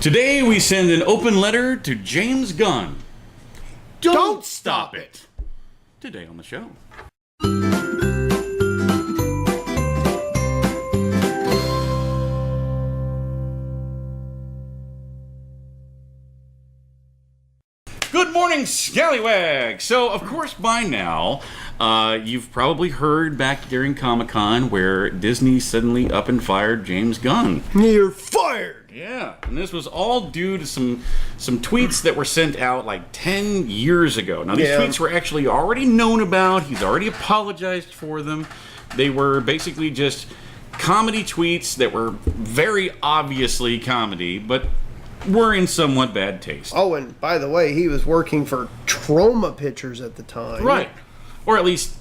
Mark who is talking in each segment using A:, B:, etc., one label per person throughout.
A: Today we send an open letter to James Gunn. Don't stop it. Today on the show. Good morning, Scallywag! So, of course, by now, you've probably heard back during Comic-Con where Disney suddenly up and fired James Gunn.
B: You're fired!
A: Yeah, and this was all due to some tweets that were sent out like 10 years ago. Now, these tweets were actually already known about. He's already apologized for them. They were basically just comedy tweets that were very obviously comedy, but were in somewhat bad taste.
B: Oh, and by the way, he was working for Trauma Pictures at the time.
A: Right. Or at least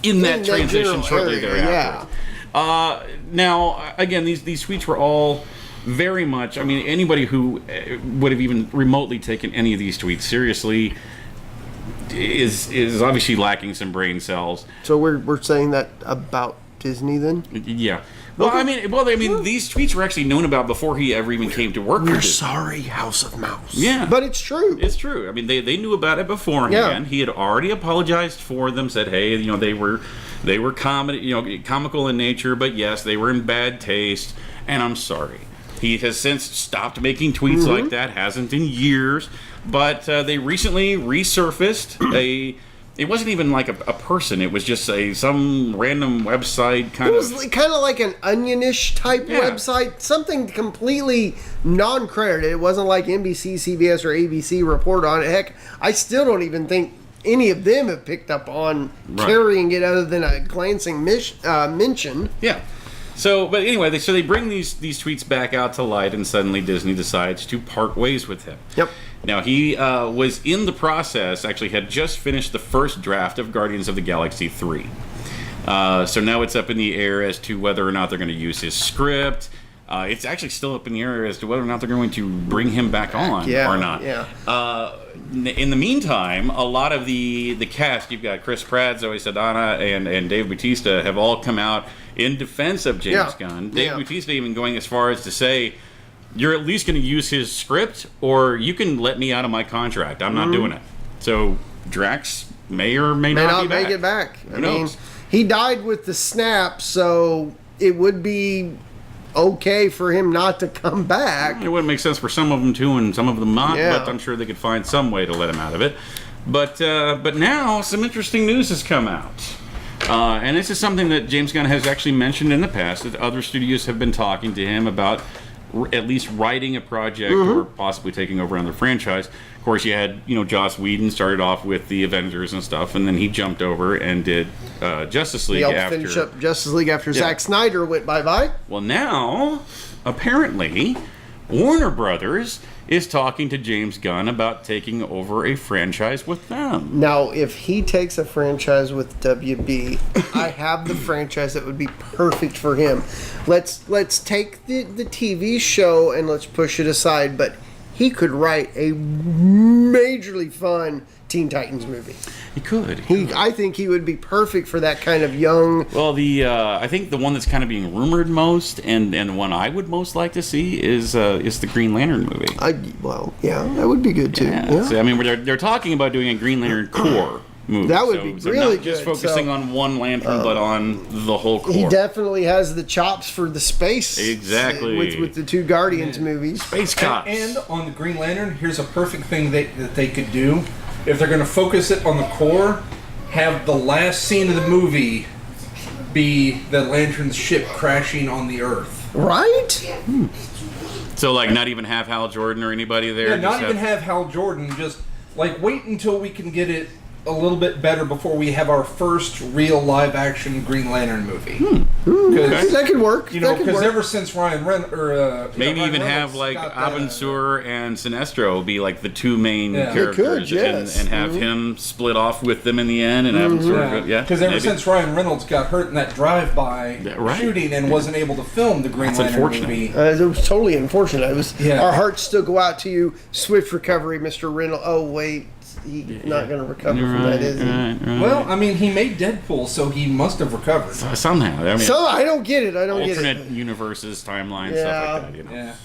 A: in that transition shortly thereafter.
B: Yeah.
A: Now, again, these tweets were all very much, I mean, anybody who would have even remotely taken any of these tweets seriously is obviously lacking some brain cells.
B: So we're saying that about Disney then?
A: Yeah. Well, okay. I mean, these tweets were actually known about before he ever even came to work for Disney.
B: We're sorry, House of Mouse.
A: Yeah.
B: But it's true.
A: It's true. I mean, they knew about it beforehand. Yeah. He had already apologized for them, said, hey, they were comedy, comical in nature, but yes, they were in bad taste, and I'm sorry. He has since stopped making tweets like that, hasn't in years, but they recently resurfaced It wasn't even like a person. It was just some random website kind of.
B: It was kind of like an Onion-ish type website. Something completely non-credited. It wasn't like NBC, CBS, or ABC report on it. Heck, I still don't even think any of them have picked up on carrying it other than a glancing mention.
A: Yeah. So, but anyway, they bring these tweets back out to light, and suddenly Disney decides to part ways with him.
B: Yep.
A: Now, he was in the process, actually had just finished the first draft of Guardians of the Galaxy 3. So now it's up in the air as to whether or not they're going to use his script. It's actually still up in the air as to whether or not they're going to bring him back on or not.
B: Yeah.
A: In the meantime, a lot of the cast, you've got Chris Pratt, Zoe Saldana, and Dave Bautista have all come out in defense of James Gunn. Dave Bautista even going as far as to say, you're at least going to use his script, or you can let me out of my contract. I'm not doing it. So Drax may or may not be back.
B: Make it back.
A: Who knows?
B: He died with the snap, so it would be okay for him not to come back.
A: It wouldn't make sense for some of them to and some of them not,
B: Yeah.
A: but I'm sure they could find some way to let him out of it. But now some interesting news has come out. And this is something that James Gunn has actually mentioned in the past, that other studios have been talking to him about at least writing a project or possibly taking over another franchise. Of course, you had, Joss Whedon started off with the Avengers and stuff, and then he jumped over and did Justice League after.
B: Finish up Justice League after Zack Snyder went bye-bye.
A: Well, now, apparently, Warner Brothers is talking to James Gunn about taking over a franchise with them.
B: Now, if he takes a franchise with WB, I have the franchise that would be perfect for him. Let's take the TV show and let's push it aside, but he could write a majorly fun Teen Titans movie.
A: He could.
B: I think he would be perfect for that kind of young.
A: Well, I think the one that's kind of being rumored most, and the one I would most like to see is the Green Lantern movie.
B: That would be good too. Yeah.
A: So, I mean, they're talking about doing a Green Lantern core movie.
B: That would be really
A: not just focusing on one lantern, but on the whole core.
B: He definitely has the chops for the space.
A: Exactly.
B: With the two Guardians movies.
A: Space cops.
C: And on the Green Lantern, here's a perfect thing that they could do. If they're going to focus it on the core, have the last scene of the movie be the Lantern's ship crashing on the Earth.
B: Right?
A: So, not even have Hal Jordan or anybody there?
C: Yeah, not even have Hal Jordan. Just, wait until we can get it a little bit better before we have our first real live-action Green Lantern movie.
B: Okay. That could work.
C: Because ever since Ryan Reynolds...
A: maybe even have, Abin Sur and Sinestro be, the two main characters. And have him split off with them in the end and Abin Sur...
C: Because ever since Ryan Reynolds got hurt in that drive-by shooting and wasn't able to film the Green Lantern movie...
B: it was totally unfortunate. Our hearts still go out to you. Swift recovery, Mr. Reynolds. Oh, wait. He's not going to recover from that, is he?
A: Right.
C: Well, I mean, he made Deadpool, so he must have recovered.
A: Somehow. I mean,
B: I don't get it.
A: alternate universes, timelines, stuff like that.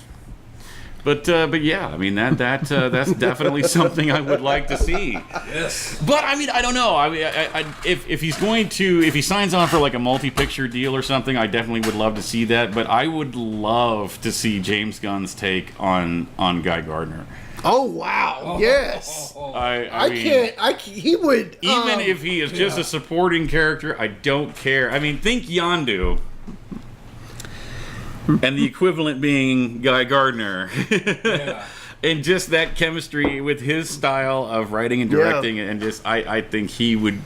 A: But yeah, I mean that's definitely something I would like to see.
C: Yes.
A: But I mean, I don't know. I mean, if he signs on for like a multi-picture deal or something, I definitely would love to see that. But I would love to see James Gunn's take on Guy Gardner.
B: Oh wow! Yes.
A: I mean,
B: can't. He would.
A: Even if he is just a supporting character, I don't care. I mean, think Yondu. And the equivalent being Guy Gardner.
C: Yeah.
A: And just that chemistry with his style of writing and directing, and just I think he would.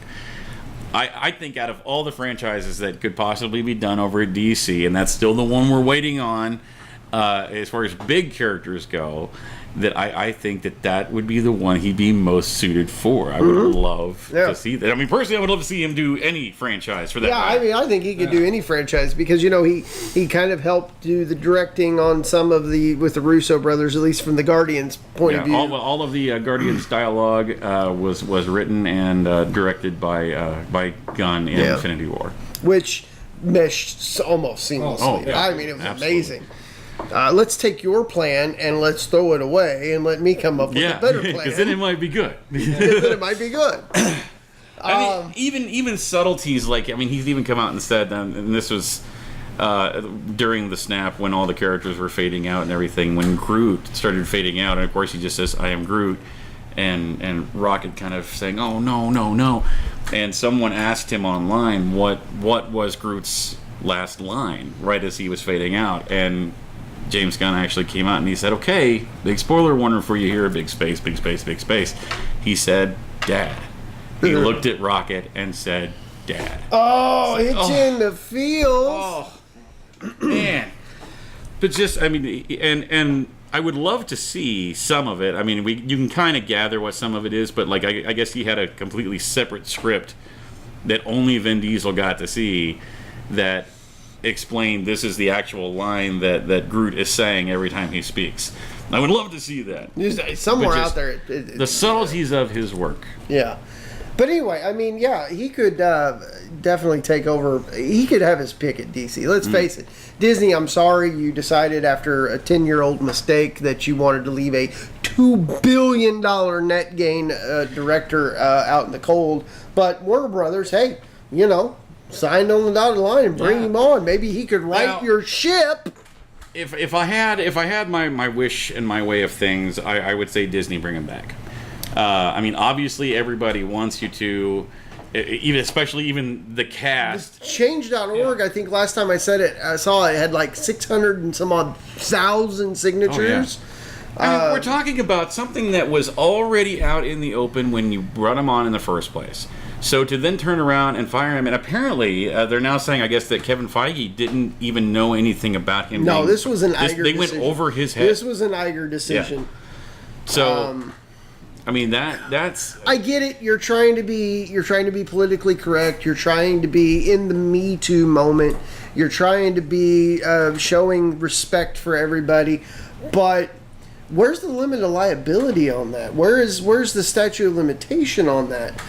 A: I think out of all the franchises that could possibly be done over at DC, and that's still the one we're waiting on, as far as big characters go, that I think that would be the one he'd be most suited for. I would love to see that. I mean, personally, I would love to see him do any franchise for that.
B: Yeah, I mean, I think he could do any franchise because, you know, he kind of helped do the directing on some of with the Russo brothers, at least from the Guardians' point of view.
A: All of the Guardians dialogue was written and directed by Gunn in Infinity War.
B: Which meshed almost seamlessly.
A: Oh, yeah.
B: I mean, it was
A: Absolutely.
B: amazing. Let's take your plan and let's throw it away and let me come up with a better plan.
A: Because then it might be good.
B: Then it might be good.
A: I mean, even subtleties like, I mean, he's even come out and said, and this was during the snap when all the characters were fading out and everything, when Groot started fading out, and of course he just says, "I am Groot," and Rocket kind of saying, "Oh, no," and someone asked him online what was Groot's last line right as he was fading out, and James Gunn actually came out and he said, "Okay, big spoiler warning for you here, big space, big space, big space." He said, "Dad." He looked at Rocket and said, "Dad."
B: Oh, it's in the feels.
A: Oh, man. But just, I mean, and I would love to see some of it. I mean, you can kind of gather what some of it is, but like I guess he had a completely separate script that only Vin Diesel got to see that explained this is the actual line that Groot is saying every time he speaks. I would love to see that.
B: Somewhere out there.
A: The subtleties of his work.
B: Yeah. But anyway, I mean, yeah, he could definitely take over. He could have his pick at DC. Let's face it. Disney, I'm sorry you decided after a 10-year-old mistake that you wanted to leave a $2 billion net gain director out in the cold. But Warner Brothers, hey, you know, signed on the dotted line and bring him on. Maybe he could right your ship.
A: If I had my wish and my way of things, I would say Disney bring him back. I mean, obviously everybody wants you to, especially the cast.
B: Change.org, I think last time I saw it had like 600 and some odd thousand signatures.
A: Oh, yeah. I mean, we're talking about something that was already out in the open when you brought him on in the first place. So to then turn around and fire him, and apparently they're now saying, I guess, that Kevin Feige didn't even know anything about him.
B: No, this was an Iger decision.
A: They went over his head.
B: This was an Iger decision.
A: Yeah. So, I mean, that's...
B: I get it. You're trying to be politically correct. You're trying to be in the Me Too moment. You're trying to be showing respect for everybody. But where's the limit of liability on that? Where's the statute of limitation on that?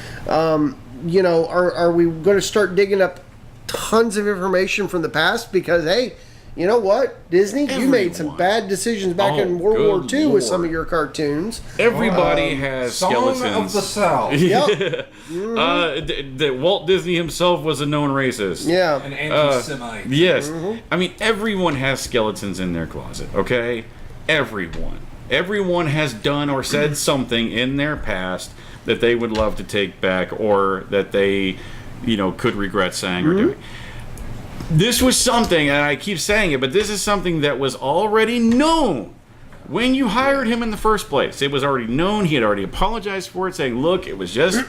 B: You know, are we going to start digging up tons of information from the past? Because, hey, you know what? Disney, you made some bad decisions back in World War II with some of your cartoons.
A: Everybody has skeletons.
C: Song of the South.
B: Yep.
A: That Walt Disney himself was a known racist.
B: Yeah.
C: An anti-Semite.
A: Yes. I mean, everyone has skeletons in their closet, okay? Everyone has done or said something in their past that they would love to take back or that they, you know, could regret saying or doing. This was something, and I keep saying it, but this is something that was already known when you hired him in the first place. It was already known. He had already apologized for it, saying, look, it was just,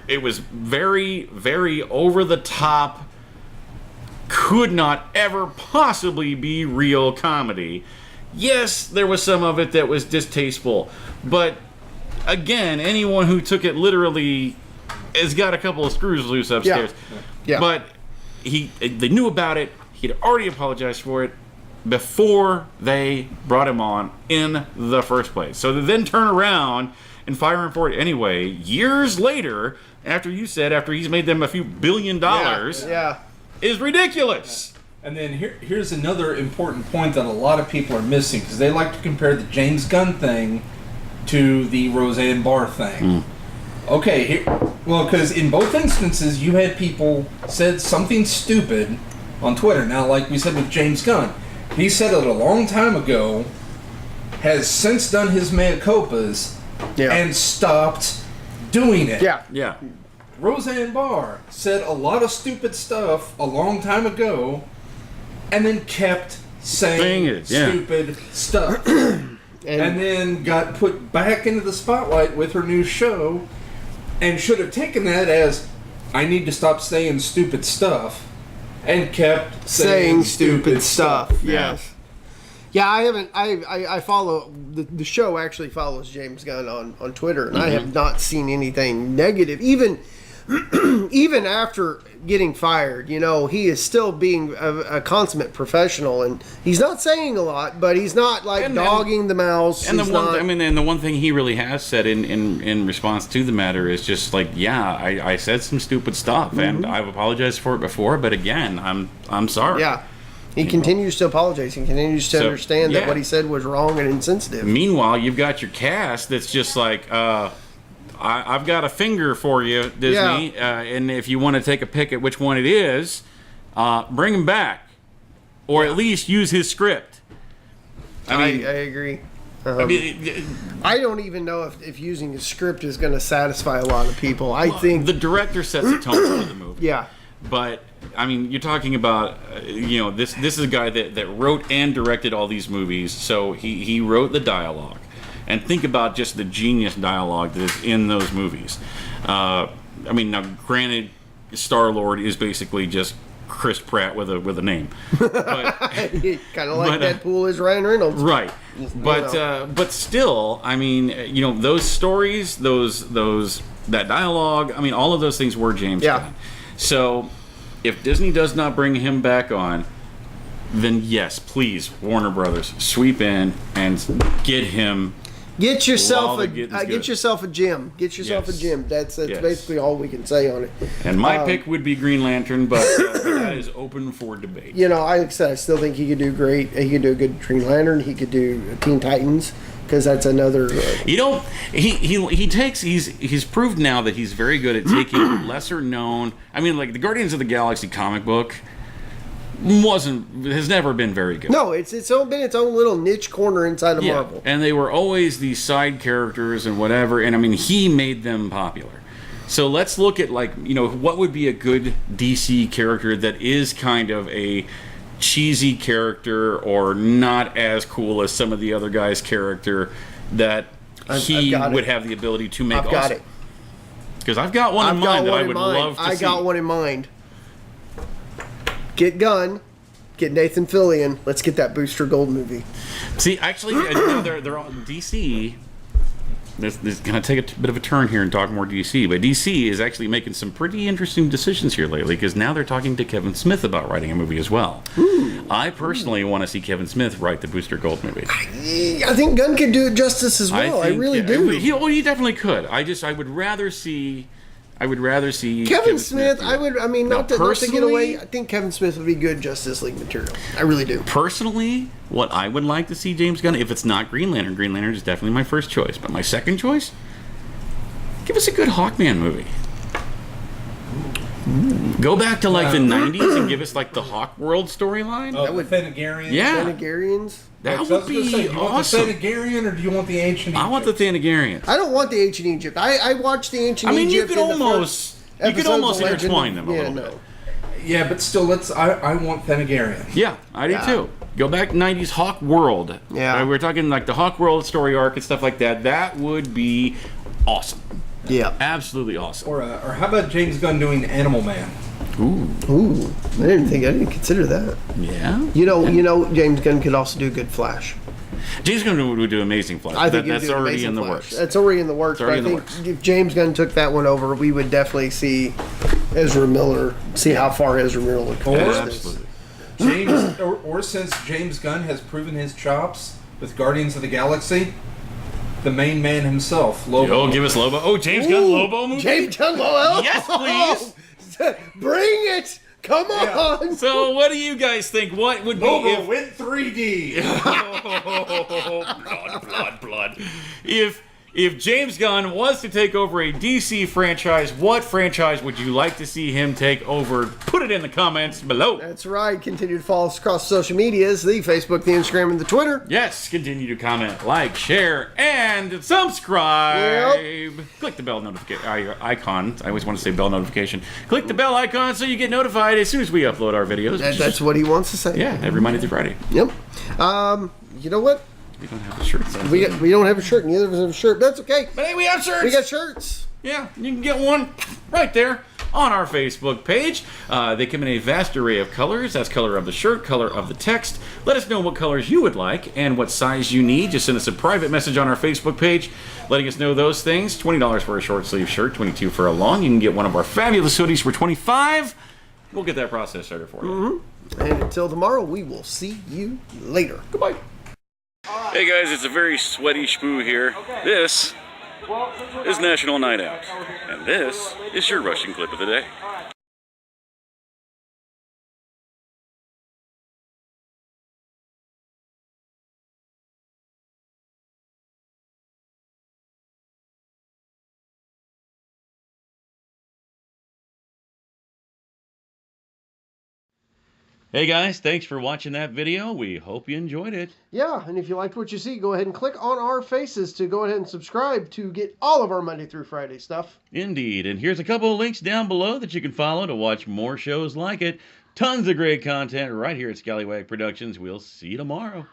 A: it was very, very over the top, could not ever possibly be real comedy. Yes, there was some of it that was distasteful, but again, anyone who took it literally has got a couple of screws loose upstairs.
B: Yeah.
A: But they knew about it. He'd already apologized for it before they brought him on in the first place. So to then turn around and fire him for it anyway, years later, after he's made them a few $1 billion, is ridiculous.
C: And then here's another important point that a lot of people are missing, because they like to compare the James Gunn thing to the Roseanne Barr thing. Okay, because in both instances you had people said something stupid on Twitter. Now, like we said with James Gunn, he said it a long time ago, has since done his mea culpas, and stopped doing it.
A: Yeah.
C: Roseanne Barr said a lot of stupid stuff a long time ago, and then kept saying stupid stuff. and then got put back into the spotlight with her new show, and should have taken that as, I need to stop saying stupid stuff, and kept saying stupid stuff.
B: Yes. Yeah, I haven't. I follow the show. Actually, follows James Gunn on Twitter, and I have not seen anything negative. Even after getting fired, he is still being a consummate professional, and he's not saying a lot, but he's not dogging the mouse.
A: And the one thing he really has said in response to the matter is just I said some stupid stuff, and I've apologized for it before, but again, I'm sorry.
B: Yeah. He continues to apologize. He continues to understand that what he said was wrong and insensitive.
A: Meanwhile, you've got your cast that's just I've got a finger for you, Disney, and if you want to take a pick at which one it is, bring him back, or at least use his script.
B: I agree. I don't even know if using his script is going to satisfy a lot of people. I think
A: the director sets the tone for the movie.
B: Yeah.
A: But you're talking about this is a guy that wrote and directed all these movies, so he wrote the dialogue. And think about just the genius dialogue that is in those movies. Now granted, Star-Lord is basically just Chris Pratt with a name. But,
B: kind of like Deadpool is Ryan Reynolds.
A: Right. But still, those stories, that dialogue, all of those things were James Gunn. So if Disney does not bring him back on, then yes, please, Warner Brothers, sweep in and get him.
B: Get yourself a gym. Get yourself a gym. That's basically all we can say on it.
A: And my pick would be Green Lantern, but that is open for debate.
B: I still think he could do great. He could do a good Green Lantern. He could do Teen Titans, because that's another. He's proved now that he's very good at taking lesser known.
A: The Guardians of the Galaxy comic book has never been very good.
B: No, it's been its own little niche corner inside of Marvel.
A: And they were always these side characters and whatever, and he made them popular. So let's look at what would be a good DC character that is kind of a cheesy character or not as cool as some of the other guys' character that he would have the ability to make.
B: I've got it.
A: Because I've got one in mind that I would love to see.
B: I got one in mind. Get Gunn, get Nathan Fillion. Let's get that Booster Gold movie.
A: See, actually, they're on DC. This is going to take a bit of a turn here and talk more DC, but DC is actually making some pretty interesting decisions here lately, because now they're talking to Kevin Smith about writing a movie as well. I personally want to see Kevin Smith write the Booster Gold movie.
B: I think Gunn could do it justice as well. I really do.
A: He definitely could. I would rather see
B: Kevin Smith. Not to get away. I think Kevin Smith would be good Justice League material. I really do.
A: Personally, what I would like to see James Gunn, if it's not Green Lantern is definitely my first choice. But my second choice, give us a good Hawkman movie. Go back to the 90s and give us the Hawk World storyline.
C: That would Thanagarians.
A: Yeah,
B: Thanagarians.
A: That would be awesome. Do you want
C: the Thanagarian or do you want the ancient Egypt?
A: I want the Thanagarians.
B: I don't want the ancient Egypt. I watched the ancient Egypt.
A: You could almost intertwine them a little bit.
C: Yeah, but still, I want Thanagarian.
A: Yeah, I do too. Go back 90s Hawk World.
B: Yeah.
A: We're talking the Hawk World story arc and stuff like that. That would be awesome.
B: Yeah.
A: Absolutely awesome.
C: Or how about James Gunn doing Animal Man?
B: Ooh. I didn't consider that.
A: Yeah.
B: James Gunn could also do good Flash.
A: James Gunn would do amazing Flash.
B: I think
A: that's already in the works.
B: That's already in the works. But I think if James Gunn took that one over, we would definitely see Ezra Miller. See how far Ezra Miller could push this.
C: James, or since James Gunn has proven his chops with Guardians of the Galaxy, the main man himself, Lobo.
A: Oh, give us Lobo. Oh, James Gunn Lobo movie?
B: James Gunn Lobo?
A: Yes, please.
B: Bring it! Come on.
A: So, what do you guys think? What would be
C: Mobile went 3D.
A: blood. If James Gunn was to take over a DC franchise, what franchise would you like to see him take over? Put it in the comments below.
B: That's right. Continue to follow us across social medias, the Facebook, the Instagram, and the Twitter.
A: Yes, continue to comment, like, share, and subscribe. Yep. Click the bell notification icon. I always want to say bell notification. Click the bell icon so you get notified as soon as we upload our videos.
B: That's what he wants to say.
A: Yeah, every Monday through Friday.
B: Yep. You know what?
A: We don't have a shirt.
B: We don't have a shirt. Neither of us have a shirt. That's okay.
A: But hey, we have shirts.
B: We got shirts.
A: Yeah, you can get one right there on our Facebook page. They come in a vast array of colors. That's color of the shirt, color of the text. Let us know what colors you would like and what size you need. Just send us a private message on our Facebook page letting us know those things. $20 for a short sleeve shirt, $22 for a long. You can get one of our fabulous hoodies for $25. We'll get that process started for you.
B: Mm-hmm. And until tomorrow, we will see you later.
A: Goodbye. Hey guys, it's a very sweaty Shmoo here. This is National Night Out. And this is your Rushing Clip of the Day. Hey guys, thanks for watching that video. We hope you enjoyed it.
B: Yeah, and if you liked what you see, go ahead and click on our faces to go ahead and subscribe to get all of our Monday through Friday stuff.
A: Indeed, and here's a couple of links down below that you can follow to watch more shows like it. Tons of great content right here at Scallywag Productions. We'll see you tomorrow.